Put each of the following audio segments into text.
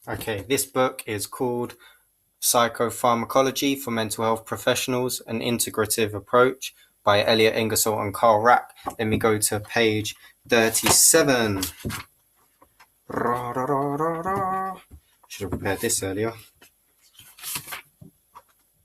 Okay, this book is called Psychopharmacology for Mental Health Professionals, an Integrative Approach by Elliot Ingersoll and Carl Rack. Let me go to page 37. Should have prepared this earlier.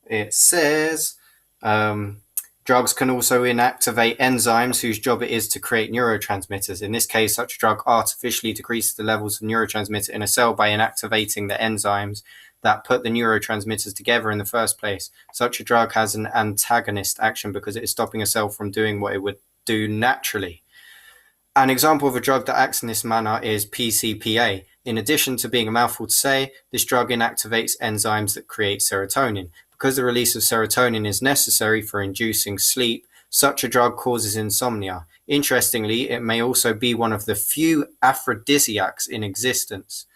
It says, drugs can also inactivate enzymes whose job it is to create neurotransmitters. In this case, such a drug artificially decreases the levels of neurotransmitter in a cell by inactivating the enzymes that put the neurotransmitters together in the first place. Such a drug has an antagonist action because it is stopping a cell from doing what it would do naturally. An example of a drug that acts in this manner is PCPA. In addition to being a mouthful to say, this drug inactivates enzymes that create serotonin. Because the release of serotonin is necessary for inducing sleep, such a drug causes insomnia. Interestingly, it may also be one of the few aphrodisiacs in existence.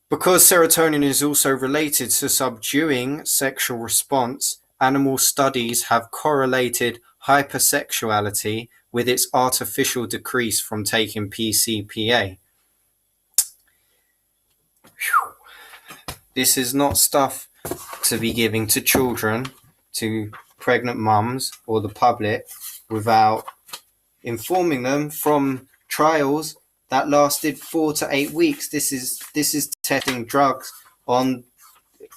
Because serotonin is also related to subduing sexual response, animal studies have correlated hypersexuality with its artificial decrease from taking PCPA. This is not stuff to be giving to children, to pregnant mums or the public without informing them from trials that lasted 4 to 8 weeks. This is testing drugs on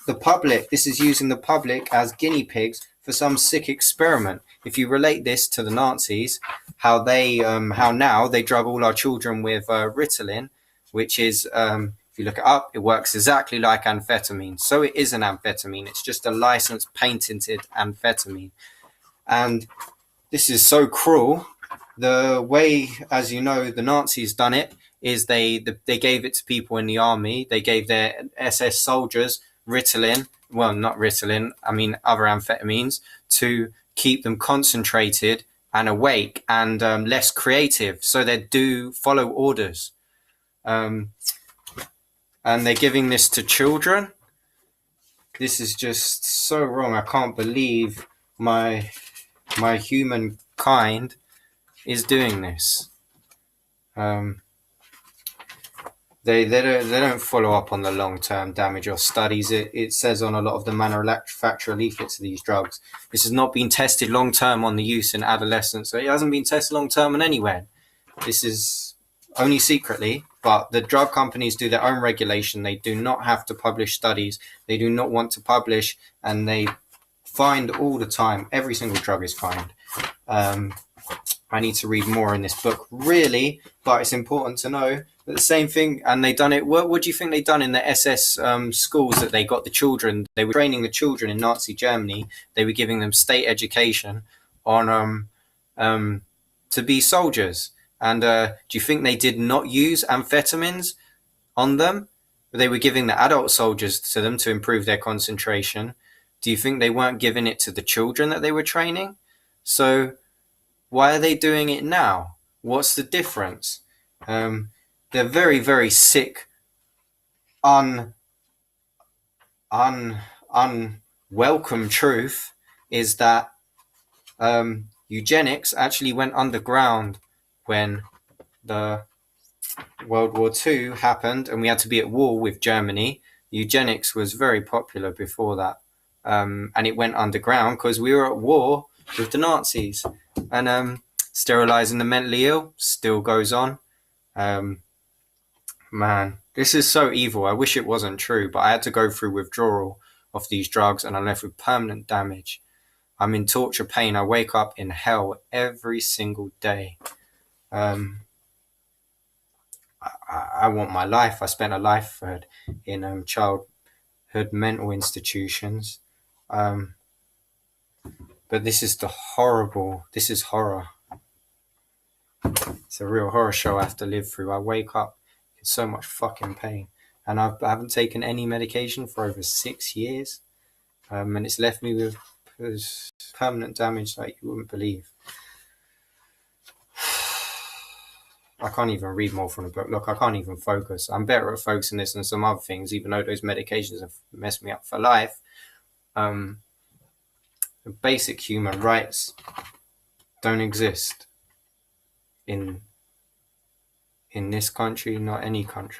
the public. This is using the public as guinea pigs for some sick experiment. If you relate this to the Nazis, how now they drug all our children with Ritalin, which is if you look it up, it works exactly like amphetamine. So it is an amphetamine. It's just a licensed, patented amphetamine. And this is so cruel. The way, as you know, the Nazis done it is they gave it to people in the army. They gave their SS soldiers Ritalin. Well, not Ritalin. I mean, other amphetamines to keep them concentrated and awake and less creative. So they do follow orders. And they're giving this to children. This is just so wrong. I can't believe my humankind is doing this. They don't follow up on the long-term damage or studies. It says on a lot of the manufacturer leaflets of these drugs, this has not been tested long-term on the use in adolescents. So it hasn't been tested long-term on anywhere. This is only secretly, but the drug companies do their own regulation. They do not have to publish studies. They do not want to publish, and they find all the time. Every single drug is fined. I need to read more in this book, really, but it's important to know that the same thing, and they done it. What do you think they done in the SS schools that they got the children? They were training the children in Nazi Germany. They were giving them state education on to be soldiers. And do you think they did not use amphetamines on them? They were giving the adult soldiers to them to improve their concentration. Do you think they weren't giving it to the children that they were training? So why are they doing it now? What's the difference? The very, very sick, unwelcome truth is that eugenics actually went underground when the World War II happened and we had to be at war with Germany. Eugenics was very popular before that. And it went underground because we were at war with the Nazis. And sterilizing the mentally ill still goes on. Man, this is so evil. I wish it wasn't true, but I had to go through withdrawal of these drugs and I'm left with permanent damage. I'm in torture pain. I wake up in hell every single day. I want my life. I spent a life in childhood mental institutions. But this is horror. It's a real horror show I have to live through. I wake up in so much fucking pain. And I haven't taken any medication for over 6 years. And it's left me with permanent damage like you wouldn't believe. I can't even read more from the book. Look, I can't even focus. I'm better at focusing this than some other things, even though those medications have messed me up for life. Basic human rights don't exist in this country, not any country.